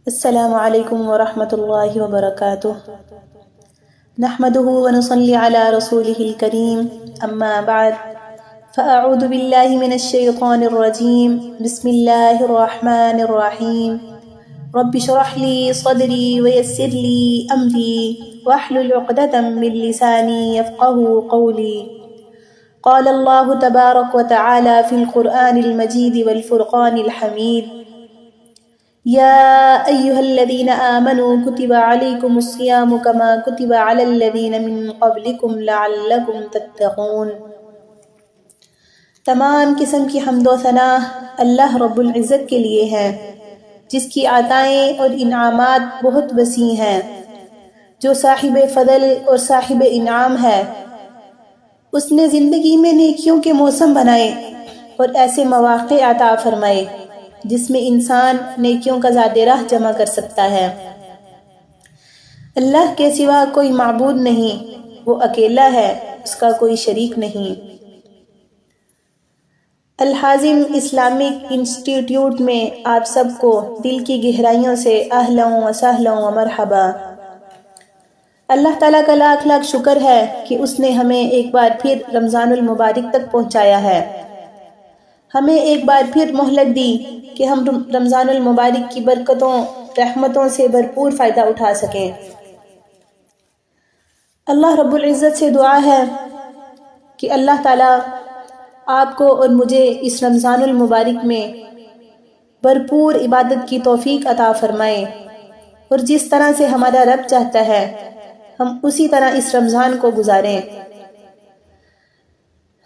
السلام علیکم ورحمۃ اللہ وبرکاتہ نحمده ونصلی علی رسولہ الکریم اما بعد فاعوذ باللہ من الشیطان الرجیم بسم اللہ الرحمن الرحیم رب اشرح لی صدری ویسر لی امری واحلل عقدۃ من لسانی یفقهوا قولی قال اللہ تبارک وتعالی فی القرآن المجید والفرقان الحمید یا ایہا الذین آمنوا کتب علیکم الصیام کما کتب علی الذین من قبلکم لعلکم تتقون۔ تمام قسم کی حمد و ثنا اللہ رب العزت کے لیے ہے، جس کی عطائیں اور انعامات بہت وسیع ہیں، جو صاحب فضل اور صاحب انعام ہے۔ اس نے زندگی میں نیکیوں کے موسم بنائے اور ایسے مواقع عطا فرمائے جس میں انسان نیکیوں کا زاد راہ جمع کر سکتا ہے۔ اللہ کے سوا کوئی معبود نہیں، وہ اکیلا ہے، اس کا کوئی شریک نہیں۔ الحازم اسلامک انسٹیٹیوٹ میں آپ سب کو دل کی گہرائیوں سے اہلا و سہلا و مرحبا۔ اللہ تعالیٰ کا لاکھ لاکھ شکر ہے کہ اس نے ہمیں ایک بار پھر رمضان المبارک تک پہنچایا ہے، ہمیں ایک بار پھر مہلت دی کہ ہم رمضان المبارک کی برکتوں رحمتوں سے بھرپور فائدہ اٹھا سکیں۔ اللہ رب العزت سے دعا ہے کہ اللہ تعالیٰ آپ کو اور مجھے اس رمضان المبارک میں بھرپور عبادت کی توفیق عطا فرمائے، اور جس طرح سے ہمارا رب چاہتا ہے ہم اسی طرح اس رمضان کو گزاریں۔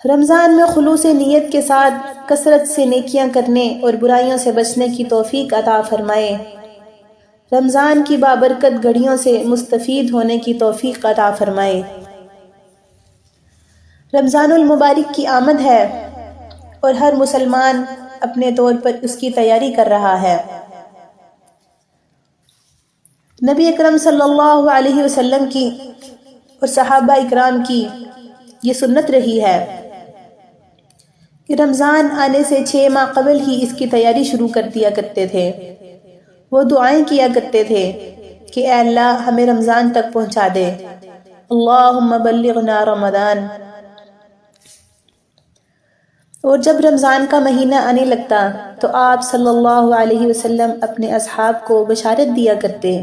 رمضان میں خلوص نیت کے ساتھ کثرت سے نیکیاں کرنے اور برائیوں سے بچنے کی توفیق عطا فرمائے، رمضان کی بابرکت گھڑیوں سے مستفید ہونے کی توفیق عطا فرمائے۔ رمضان المبارک کی آمد ہے اور ہر مسلمان اپنے طور پر اس کی تیاری کر رہا ہے۔ نبی اکرم صلی اللہ علیہ وسلم کی اور صحابہ اکرام کی یہ سنت رہی ہے کہ رمضان آنے سے 6 ماہ قبل ہی اس کی تیاری شروع کر دیا کرتے تھے۔ وہ دعائیں کیا کرتے تھے کہ اے اللہ ہمیں رمضان تک پہنچا دے، اللہم بلغنا رمضان۔ اور جب رمضان کا مہینہ آنے لگتا تو آپ صلی اللہ علیہ وسلم اپنے اصحاب کو بشارت دیا کرتے،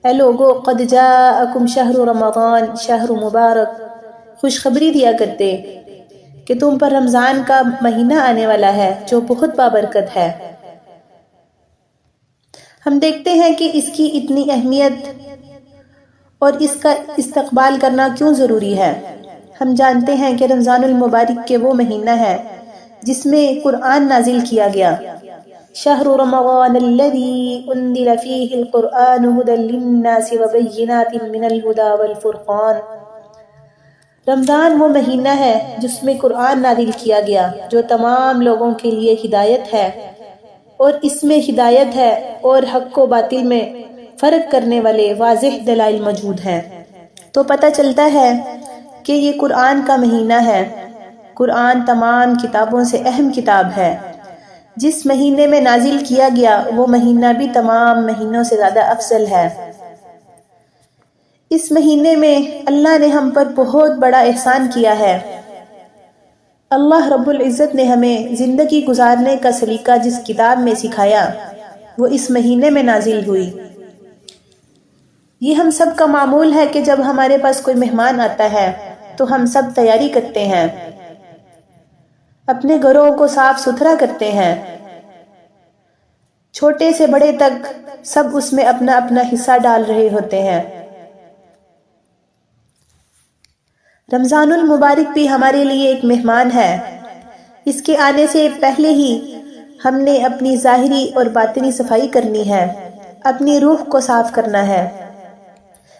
اے لوگو قد جاءکم شہر رمضان شہر مبارک، خوشخبری دیا کرتے کہ تم پر رمضان کا مہینہ آنے والا ہے جو بہت بابرکت ہے۔ ہم دیکھتے ہیں کہ اس کی اتنی اہمیت اور اس کا استقبال کرنا کیوں ضروری ہے۔ ہم جانتے ہیں کہ رمضان المبارک کے وہ مہینہ ہے جس میں قرآن نازل کیا گیا، شہر رمضان الذی انزل فیہ القرآن ھدی للناس وبینات من الھدی والفرقان۔ رمضان وہ مہینہ ہے جس میں قرآن نازل کیا گیا جو تمام لوگوں کے لیے ہدایت ہے، اور اس میں ہدایت ہے اور حق و باطل میں فرق کرنے والے واضح دلائل موجود ہیں۔ تو پتہ چلتا ہے کہ یہ قرآن کا مہینہ ہے۔ قرآن تمام کتابوں سے اہم کتاب ہے۔ جس مہینے میں نازل کیا گیا وہ مہینہ بھی تمام مہینوں سے زیادہ افضل ہے۔ اس مہینے میں اللہ نے ہم پر بہت بڑا احسان کیا ہے۔ اللہ رب العزت نے ہمیں زندگی گزارنے کا سلیقہ جس کتاب میں سکھایا وہ اس مہینے میں نازل ہوئی۔ یہ ہم سب کا معمول ہے کہ جب ہمارے پاس کوئی مہمان آتا ہے تو ہم سب تیاری کرتے ہیں، اپنے گھروں کو صاف ستھرا کرتے ہیں، چھوٹے سے بڑے تک سب اس میں اپنا اپنا حصہ ڈال رہے ہوتے ہیں۔ رمضان المبارک بھی ہمارے لیے ایک مہمان ہے۔ اس کے آنے سے پہلے ہی ہم نے اپنی ظاہری اور باطنی صفائی کرنی ہے، اپنی روح کو صاف کرنا ہے۔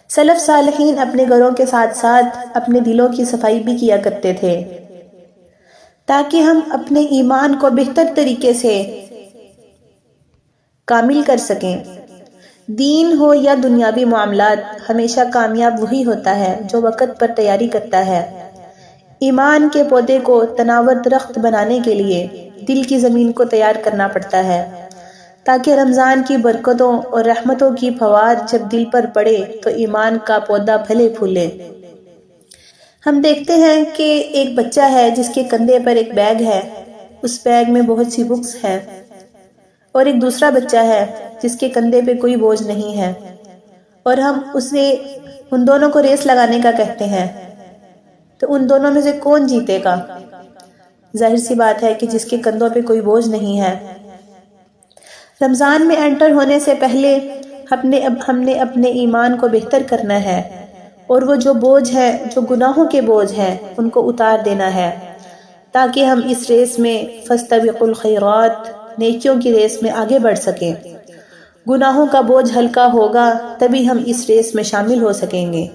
سلف صالحین اپنے گھروں کے ساتھ ساتھ اپنے دلوں کی صفائی بھی کیا کرتے تھے تاکہ ہم اپنے ایمان کو بہتر طریقے سے کامل کر سکیں۔ دین ہو یا دنیاوی معاملات، ہمیشہ کامیاب وہی ہوتا ہے جو وقت پر تیاری کرتا ہے۔ ایمان کے پودے کو تناور درخت بنانے کے لیے دل کی زمین کو تیار کرنا پڑتا ہے۔ تاکہ رمضان کی برکتوں اور رحمتوں کی فوار جب دل پر پڑے تو ایمان کا پودا پھلے پھولے۔ ہم دیکھتے ہیں کہ ایک بچہ ہے جس کے کندھے پر ایک بیگ ہے، اس بیگ میں بہت سی بکس ہیں، اور ایک دوسرا بچہ ہے جس کے کندھے پہ کوئی بوجھ نہیں ہے، اور ہم ان دونوں کو ریس لگانے کا کہتے ہیں، تو ان دونوں میں سے کون جیتے گا؟ ظاہر سی بات ہے کہ جس کے کندھوں پہ کوئی بوجھ نہیں ہے۔ رمضان میں انٹر ہونے سے پہلے ہم نے اپنے ایمان کو بہتر کرنا ہے، اور وہ جو بوجھ ہے، جو گناہوں کے بوجھ ہیں، ان کو اتار دینا ہے، تاکہ ہم اس ریس میں فاستبقوا الخیرات، نیکیوں کی ریس میں آگے بڑھ سکیں۔ گناہوں کا بوجھ ہلکا ہوگا تبھی ہم اس ریس میں شامل ہو سکیں گے۔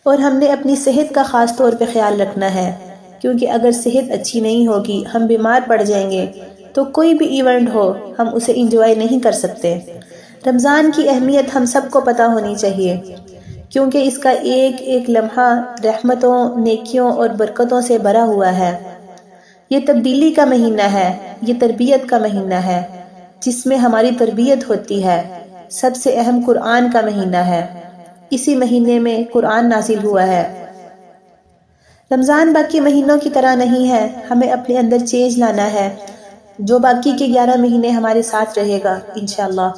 اور ہم نے اپنی صحت کا خاص طور پہ خیال رکھنا ہے، کیونکہ اگر صحت اچھی نہیں ہوگی، ہم بیمار پڑ جائیں گے تو کوئی بھی ایونٹ ہو ہم اسے انجوائے نہیں کر سکتے۔ رمضان کی اہمیت ہم سب کو پتہ ہونی چاہیے، کیونکہ اس کا ایک ایک لمحہ رحمتوں، نیکیوں اور برکتوں سے بھرا ہوا ہے۔ یہ تبدیلی کا مہینہ ہے، یہ تربیت کا مہینہ ہے، جس میں ہماری تربیت ہوتی ہے۔ سب سے اہم قرآن کا مہینہ ہے، اسی مہینے میں قرآن نازل ہوا ہے۔ رمضان باقی مہینوں کی طرح نہیں ہے، ہمیں اپنے اندر چینج لانا ہے، جو باقی کے 11 مہینے ہمارے ساتھ رہے گا انشاءاللہ۔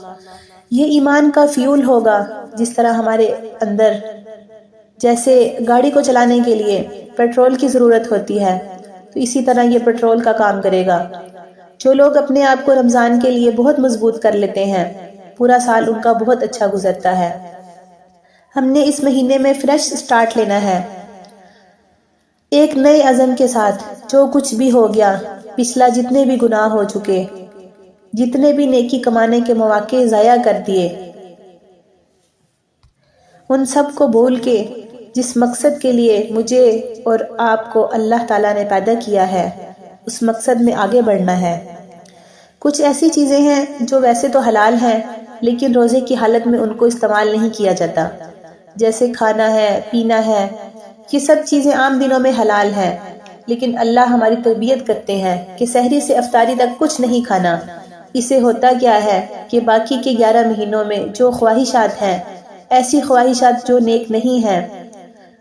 یہ ایمان کا فیول ہوگا، جس طرح ہمارے اندر جیسے گاڑی کو چلانے کے لیے پیٹرول کی ضرورت ہوتی ہے، تو اسی طرح یہ پیٹرول کا کام کرے گا۔ جو لوگ اپنے آپ کو رمضان کے لیے بہت مضبوط کر لیتے ہیں، پورا سال ان کا بہت اچھا گزرتا ہے۔ ہم نے اس مہینے میں فریش سٹارٹ لینا ہے، ایک نئے عزم کے ساتھ۔ جو کچھ بھی ہو گیا، پچھلا جتنے بھی گناہ ہو چکے، جتنے بھی نیکی کمانے کے مواقع ضائع کر دیے، ان سب کو بھول کے جس مقصد کے لیے مجھے اور آپ کو اللہ تعالیٰ نے پیدا کیا ہے، اس مقصد میں آگے بڑھنا ہے۔ کچھ ایسی چیزیں ہیں جو ویسے تو حلال ہیں، لیکن روزے کی حالت میں ان کو استعمال نہیں کیا جاتا، جیسے کھانا ہے، پینا ہے۔ یہ سب چیزیں عام دنوں میں حلال ہیں، لیکن اللہ ہماری تربیت کرتے ہیں کہ سحری سے افطاری تک کچھ نہیں کھانا۔ اسے ہوتا کیا ہے کہ باقی کے 11 مہینوں میں جو خواہشات ہیں، ایسی خواہشات جو نیک نہیں ہیں،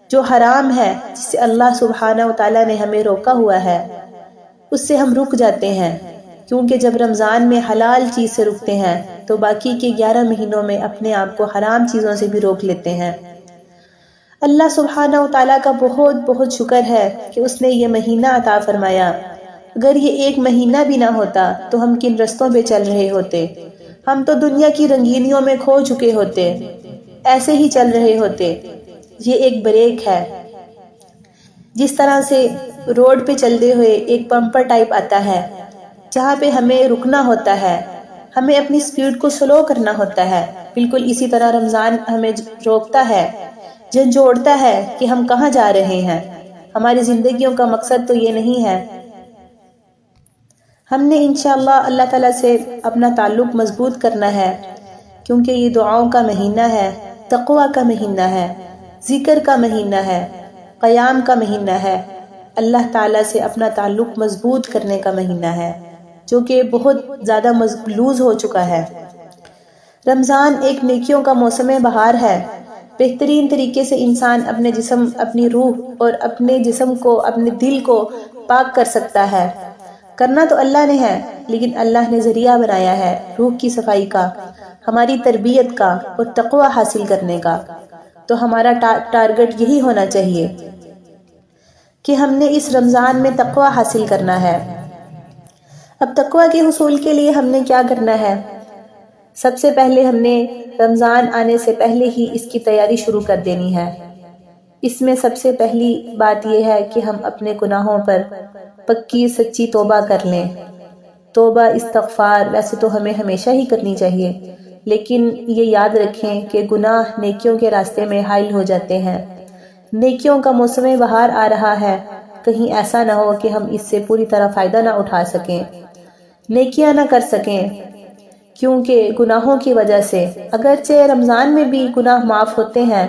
جو حرام ہے، جس سے اللہ سبحانہ وتعالیٰ نے ہمیں روکا ہوا ہے، اس سے ہم رک جاتے ہیں، کیونکہ جب رمضان میں حلال چیز سے رکتے ہیں تو باقی کے 11 مہینوں میں اپنے آپ کو حرام چیزوں سے بھی روک لیتے ہیں۔ اللہ سبحانہ وتعالیٰ کا بہت بہت شکر ہے کہ اس نے یہ مہینہ عطا فرمایا۔ اگر یہ ایک مہینہ بھی نہ ہوتا تو ہم کن رستوں پہ چل رہے ہوتے؟ ہم تو دنیا کی رنگینیوں میں کھو چکے ہوتے، ایسے ہی چل رہے ہوتے۔ یہ ایک بریک ہے، جس طرح سے روڈ پہ چلتے ہوئے ایک بمپر ٹائپ آتا ہے، جہاں پہ ہمیں رکنا ہوتا ہے، ہمیں اپنی سپیڈ کو سلو کرنا ہوتا ہے۔ بالکل اسی طرح رمضان ہمیں روکتا ہے، جھنجھوڑتا ہے کہ ہم کہاں جا رہے ہیں۔ ہماری زندگیوں کا مقصد تو یہ نہیں ہے۔ ہم نے انشاءاللہ اللہ تعالیٰ سے اپنا تعلق مضبوط کرنا ہے، کیونکہ یہ دعاؤں کا مہینہ ہے، تقوی کا مہینہ ہے، ذکر کا مہینہ ہے، قیام کا مہینہ ہے، اللہ تعالیٰ سے اپنا تعلق مضبوط کرنے کا مہینہ ہے، جو کہ بہت زیادہ لوز ہو چکا ہے۔ رمضان ایک نیکیوں کا موسم بہار ہے۔ بہترین طریقے سے انسان اپنے جسم، اپنی روح اور اپنے جسم کو، اپنے دل کو پاک کر سکتا ہے۔ کرنا تو اللہ نے ہے، لیکن اللہ نے ذریعہ بنایا ہے روح کی صفائی کا، ہماری تربیت کا اور تقوی حاصل کرنے کا۔ تو ہمارا ٹارگٹ یہی ہونا چاہیے کہ ہم نے اس رمضان میں تقوی حاصل کرنا ہے۔ اب تقوی کے حصول کے لیے ہم نے کیا کرنا ہے؟ سب سے پہلے ہم نے رمضان آنے سے پہلے ہی اس کی تیاری شروع کر دینی ہے۔ اس میں سب سے پہلی بات یہ ہے کہ ہم اپنے گناہوں پر پکی سچی توبہ کر لیں۔ توبہ استغفار ویسے تو ہمیں ہمیشہ ہی کرنی چاہیے، لیکن یہ یاد رکھیں کہ گناہ نیکیوں کے راستے میں حائل ہو جاتے ہیں۔ نیکیوں کا موسم بہار آ رہا ہے، کہیں ایسا نہ ہو کہ ہم اس سے پوری طرح فائدہ نہ اٹھا سکیں، نیکیاں نہ کر سکیں، کیونکہ گناہوں کی وجہ سے اگرچہ رمضان میں بھی گناہ معاف ہوتے ہیں،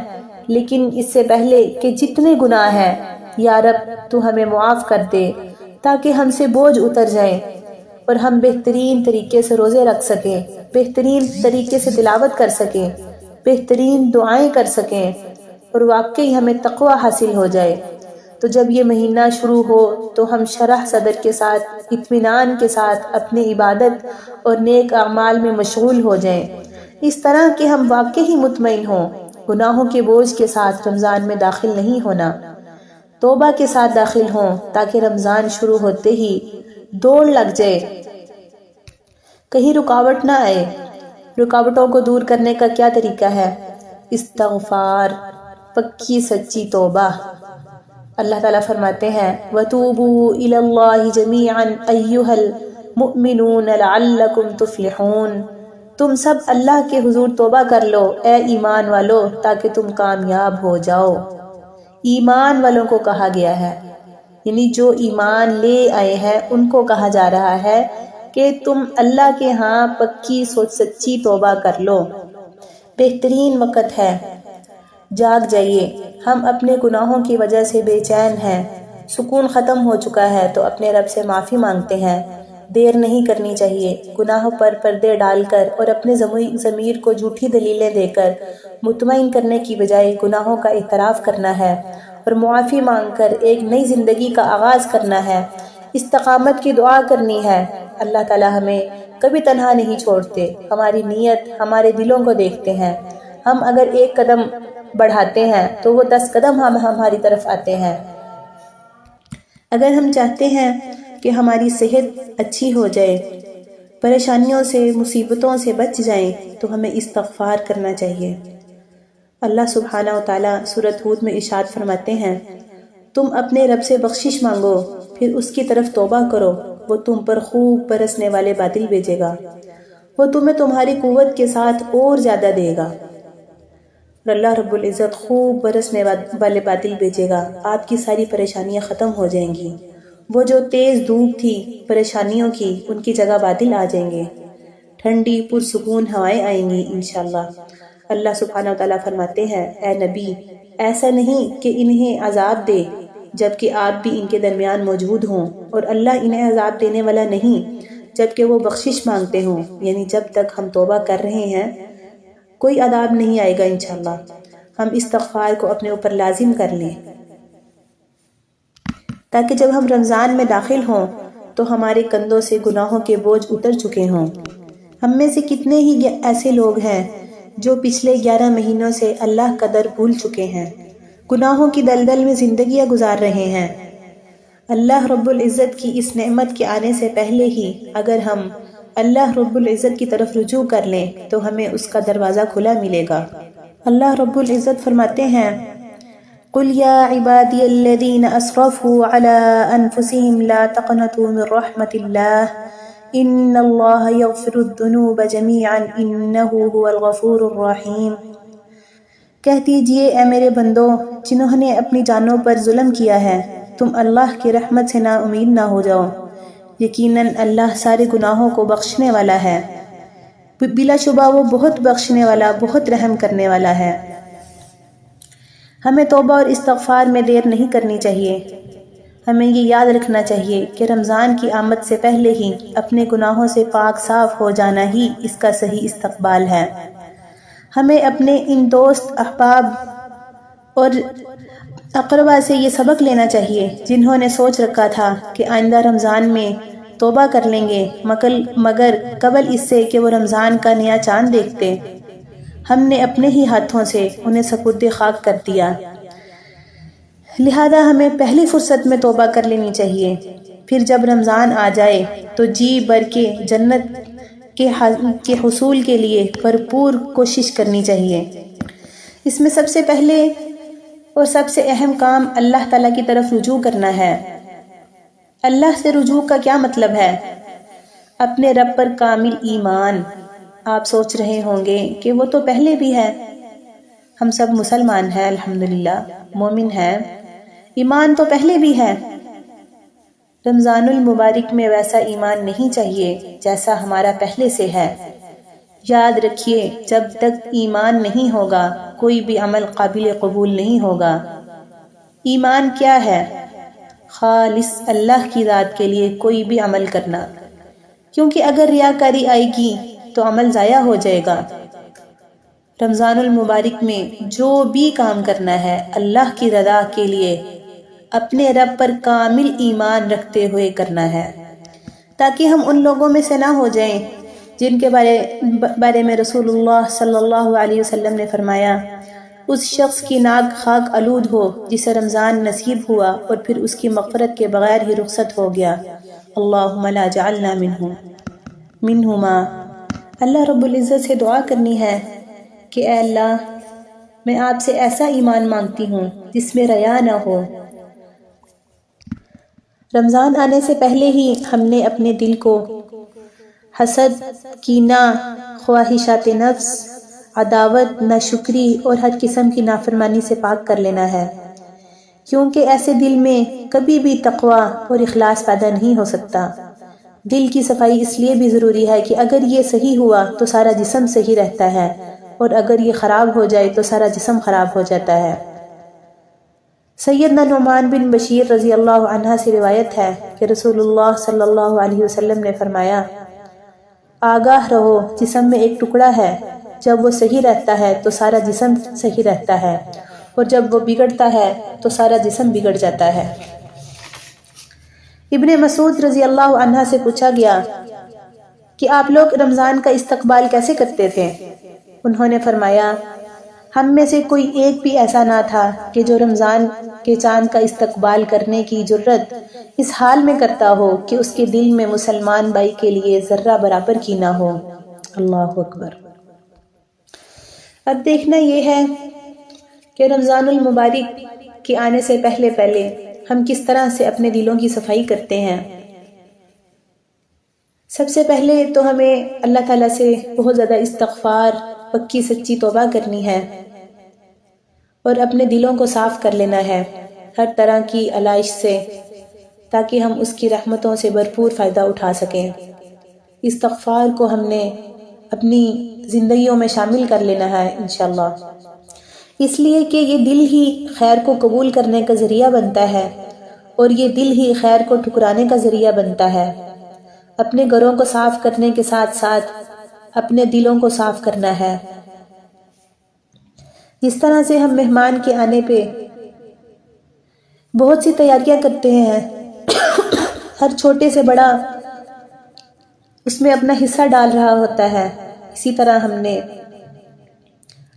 لیکن اس سے پہلے کہ جتنے گناہ ہیں، یا رب تو ہمیں معاف کر دے تاکہ ہم سے بوجھ اتر جائیں، اور ہم بہترین طریقے سے روزے رکھ سکیں، بہترین طریقے سے تلاوت کر سکیں، بہترین دعائیں کر سکیں اور واقعی ہمیں تقوی حاصل ہو جائے، تو جب یہ مہینہ شروع ہو تو ہم شرح صدر کے ساتھ، اطمینان کے ساتھ اپنے عبادت اور نیک اعمال میں مشغول ہو جائیں، اس طرح کہ ہم واقعی مطمئن ہوں، گناہوں کے بوجھ کے ساتھ رمضان میں داخل نہیں ہونا، توبہ کے ساتھ داخل ہوں تاکہ رمضان شروع ہوتے ہی دوڑ لگ جائے، کہیں رکاوٹ نہ آئے۔ رکاوٹوں کو دور کرنے کا کیا طریقہ ہے؟ استغفار، پکی سچی توبہ۔ اللہ تعالیٰ فرماتے ہیں وَتُوبُوا إِلَى اللَّهِ جَمِيعًا أَيُّهَا الْمُؤْمِنُونَ لَعَلَّكُمْ تُفْلِحُونَ، تم سب اللہ کے حضور توبہ کر لو اے ایمان والو تاکہ تم کامیاب ہو جاؤ۔ ایمان والوں کو کہا گیا ہے، یعنی جو ایمان لے آئے ہیں ان کو کہا جا رہا ہے کہ تم اللہ کے ہاں پکی سچی توبہ کر لو۔ بہترین وقت ہے، جاگ جائیے۔ ہم اپنے گناہوں کی وجہ سے بے چین ہیں، سکون ختم ہو چکا ہے تو اپنے رب سے معافی مانگتے ہیں۔ دیر نہیں کرنی چاہیے، گناہوں پر پردے ڈال کر اور اپنے ضمیر کو جھوٹی دلیلیں دے کر مطمئن کرنے کی بجائے گناہوں کا اعتراف کرنا ہے اور معافی مانگ کر ایک نئی زندگی کا آغاز کرنا ہے، استقامت کی دعا کرنی ہے۔ اللہ تعالیٰ ہمیں کبھی تنہا نہیں چھوڑتے، ہماری نیت ہمارے دلوں کو دیکھتے ہیں۔ ہم اگر ایک قدم بڑھاتے ہیں تو وہ 10 قدم ہماری طرف آتے ہیں۔ اگر ہم چاہتے ہیں کہ ہماری صحت اچھی ہو جائے، پریشانیوں سے مصیبتوں سے بچ جائیں، تو ہمیں استغفار کرنا چاہیے۔ اللہ سبحانہ و تعالیٰ سورۃ ہود میں ارشاد فرماتے ہیں تم اپنے رب سے بخشش مانگو، پھر اس کی طرف توبہ کرو، وہ تم پر خوب برسنے والے بادل بھیجے گا، وہ تمہیں تمہاری قوت کے ساتھ اور زیادہ دے گا۔ اور اللہ رب العزت خوب برسنے والے بادل بھیجے گا، آپ کی ساری پریشانیاں ختم ہو جائیں گی۔ وہ جو تیز دھوپ تھی پریشانیوں کی، ان کی جگہ بادل آ جائیں گے، ٹھنڈی پرسکون ہوائیں آئیں گی انشاءاللہ۔ اللہ سبحانہ و تعالیٰ فرماتے ہیں اے نبی، ایسا نہیں کہ انہیں عذاب دے جبکہ آپ بھی ان کے درمیان موجود ہوں، اور اللہ انہیں عذاب دینے والا نہیں جبکہ وہ بخشش مانگتے ہوں، یعنی جب تک ہم توبہ کر رہے ہیں کوئی عذاب نہیں آئے گا انشاءاللہ۔ ہم استغفار کو اپنے اوپر لازم کر لیں تاکہ جب ہم رمضان میں داخل ہوں تو ہمارے کندھوں سے گناہوں کے بوجھ اتر چکے ہوں۔ ہم میں سے کتنے ہی ایسے لوگ ہیں جو پچھلے 11 مہینوں سے اللہ کا در بھول چکے ہیں، گناہوں کی دلدل میں زندگیاں گزار رہے ہیں۔ اللہ رب العزت کی اس نعمت کے آنے سے پہلے ہی اگر ہم اللہ رب العزت کی طرف رجوع کر لیں تو ہمیں اس کا دروازہ کھلا ملے گا۔ اللہ رب العزت فرماتے ہیں قُلْ يَا عِبَادِيَ الَّذِينَ أَسْرَفُوا عَلَىٰ أَنفُسِهِمْ لَا تَقْنَطُوا مِن رَحْمَةِ اللَّهِ إِنَّ اللَّهَ يَغْفِرُ الذُّنُوبَ جَمِيعًا إِنَّهُ هُوَ الْغَفُورُ الرَّحِيمُ۔ کہہ دیجئے اے میرے بندو جنہوں نے اپنی جانوں پر ظلم کیا ہے، تم اللہ کی رحمت سے نا امید نہ ہو جاؤ، یقیناً اللہ سارے گناہوں کو بخشنے والا ہے، بلا شبہ وہ بہت بخشنے والا، بہت رحم کرنے والا ہے۔ ہمیں توبہ اور استغفار میں دیر نہیں کرنی چاہیے۔ ہمیں یہ یاد رکھنا چاہیے کہ رمضان کی آمد سے پہلے ہی اپنے گناہوں سے پاک صاف ہو جانا ہی اس کا صحیح استقبال ہے۔ ہمیں اپنے ان دوست احباب اور اقربا سے یہ سبق لینا چاہیے جنہوں نے سوچ رکھا تھا کہ آئندہ رمضان میں توبہ کر لیں گے، مگر قبل اس سے کہ وہ رمضان کا نیا چاند دیکھتے ہم نے اپنے ہی ہاتھوں سے انہیں سپرد خاک کر دیا۔ لہذا ہمیں پہلی فرصت میں توبہ کر لینی چاہیے، پھر جب رمضان آ جائے تو جی بھر کے جنت کے حصول کے لیے بھرپور کوشش کرنی چاہیے۔ اس میں سب سے پہلے اور سب سے اہم کام اللہ تعالیٰ کی طرف رجوع کرنا ہے۔ اللہ سے رجوع کا کیا مطلب ہے؟ اپنے رب پر کامل ایمان۔ آپ سوچ رہے ہوں گے کہ وہ تو پہلے بھی ہے، ہم سب مسلمان ہیں الحمدللہ، مومن ہیں، ایمان تو پہلے بھی ہے۔ رمضان المبارک میں ویسا ایمان نہیں چاہیے جیسا ہمارا پہلے سے ہے۔ یاد رکھیے جب تک ایمان نہیں ہوگا کوئی بھی عمل قابل قبول نہیں ہوگا۔ ایمان کیا ہے؟ خالص اللہ کی ذات کے لیے کوئی بھی عمل کرنا، کیونکہ اگر ریاکاری آئے گی تو عمل ضائع ہو جائے گا۔ رمضان المبارک میں جو بھی کام کرنا ہے اللہ کی رضا کے لیے اپنے رب پر کامل ایمان رکھتے ہوئے کرنا ہے، تاکہ ہم ان لوگوں میں سے نہ ہو جائیں جن کے بارے میں رسول اللہ صلی اللہ علیہ وسلم نے فرمایا، اس شخص کی ناک خاک آلود ہو جسے رمضان نصیب ہوا اور پھر اس کی مغفرت کے بغیر ہی رخصت ہو گیا۔ اللہم لا جعلنا منہما۔ اللہ رب العزت سے دعا کرنی ہے کہ اے اللہ، میں آپ سے ایسا ایمان مانگتی ہوں جس میں ریا نہ ہو۔ رمضان آنے سے پہلے ہی ہم نے اپنے دل کو حسد، کینہ، خواہشات نفس، عداوت، ناشکری اور ہر قسم کی نافرمانی سے پاک کر لینا ہے، کیونکہ ایسے دل میں کبھی بھی تقوی اور اخلاص پیدا نہیں ہو سکتا۔ دل کی صفائی اس لیے بھی ضروری ہے کہ اگر یہ صحیح ہوا تو سارا جسم صحیح رہتا ہے، اور اگر یہ خراب ہو جائے تو سارا جسم خراب ہو جاتا ہے۔ سیدنا نعمان بن بشیر رضی اللہ عنہ سے روایت ہے کہ رسول اللہ صلی اللہ علیہ وسلم نے فرمایا، آگاہ رہو، جسم میں ایک ٹکڑا ہے، جب وہ صحیح رہتا ہے تو سارا جسم صحیح رہتا ہے، اور جب وہ بگڑتا ہے تو سارا جسم بگڑ جاتا ہے۔ ابن مسعود رضی اللہ عنہ سے پوچھا گیا کہ آپ لوگ رمضان کا استقبال کیسے کرتے تھے؟ انہوں نے فرمایا، ہم میں سے کوئی ایک بھی ایسا نہ تھا کہ جو رمضان کے چاند کا استقبال کرنے کی جرت اس حال میں کرتا ہو کہ اس کے دل میں مسلمان بھائی کے لیے ذرہ برابر کی نہ ہو۔ اللہ اکبر۔ اب دیکھنا یہ ہے کہ رمضان المبارک کے آنے سے پہلے ہم کس طرح سے اپنے دلوں کی صفائی کرتے ہیں۔ سب سے پہلے تو ہمیں اللہ تعالیٰ سے بہت زیادہ استغفار، پکی سچی توبہ کرنی ہے، اور اپنے دلوں کو صاف کر لینا ہے ہر طرح کی علائش سے، تاکہ ہم اس کی رحمتوں سے بھرپور فائدہ اٹھا سکیں۔ استغفار کو ہم نے اپنی زندگیوں میں شامل کر لینا ہے انشاءاللہ، اس لیے کہ یہ دل ہی خیر کو قبول کرنے کا ذریعہ بنتا ہے، اور یہ دل ہی خیر کو ٹھکرانے کا ذریعہ بنتا ہے۔ اپنے گھروں کو صاف کرنے کے ساتھ ساتھ اپنے دلوں کو صاف کرنا ہے۔ جس طرح سے ہم مہمان کے آنے پہ بہت سی تیاریاں کرتے ہیں، ہر چھوٹے سے بڑا اس میں اپنا حصہ ڈال رہا ہوتا ہے، اسی طرح ہم نے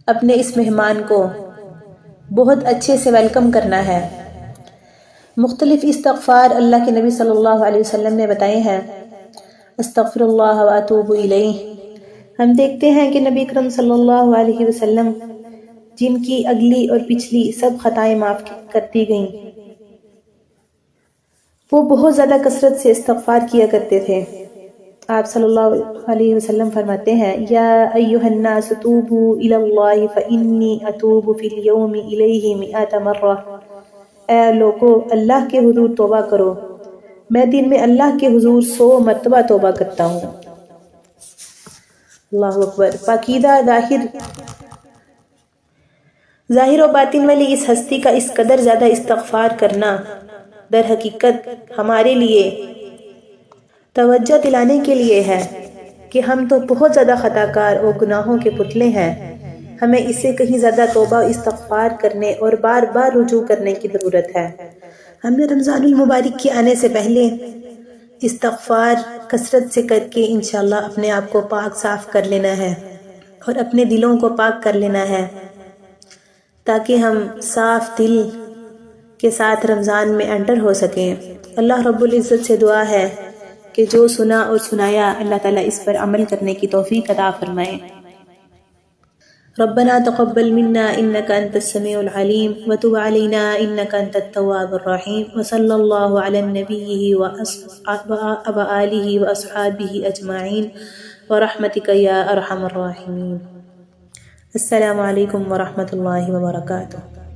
اپنے اس مہمان کو بہت اچھے سے ویلکم کرنا ہے۔ مختلف استغفار اللہ کے نبی صلی اللہ علیہ وسلم نے بتائے ہیں۔ استغفر اللہ و اتوب الیہ۔ ہم دیکھتے ہیں کہ نبی اکرم صلی اللہ علیہ وسلم جن کی اگلی اور پچھلی سب خطائیں معاف کر دی گئیں، وہ بہت زیادہ کثرت سے استغفار کیا کرتے تھے۔ آپ صلی اللہ علیہ وسلم فرماتے ہیں، یا ایھا الناس توبوا الی اللہ فانی اتوب فی اليوم الیہ 100 مرہ۔ اے لوگو، اللہ کے حضور توبہ کرو، میں دن میں اللہ کے حضور 100 مرتبہ توبہ کرتا ہوں۔ اللہ اکبر۔ پاکیزہ ظاہر و باطن والی اس ہستی کا اس قدر زیادہ استغفار کرنا در حقیقت ہمارے لیے توجہ دلانے کے لیے ہے کہ ہم تو بہت زیادہ خطا کار اور گناہوں کے پتلے ہیں۔ ہمیں اس سے کہیں زیادہ توبہ استغفار کرنے اور بار بار رجوع کرنے کی ضرورت ہے۔ ہم نے رمضان المبارک کے آنے سے پہلے استغفار کثرت سے کر کے انشاءاللہ اپنے آپ کو پاک صاف کر لینا ہے، اور اپنے دلوں کو پاک کر لینا ہے، تاکہ ہم صاف دل کے ساتھ رمضان میں انٹر ہو سکیں۔ اللہ رب العزت سے دعا ہے کہ جو سنا اور سنایا اللہ تعالیٰ اس پر عمل کرنے کی توفیق عطا فرمائے۔ ربنا تقبل منا انك انت السميع العليم وتب علينا انك انت التواب الرحيم وصلى الله على النبي وآله واصحابه اجمعين ورحمتك يا ارحم الراحمين۔ السلام علیکم ورحمۃ اللہ وبرکاتہ۔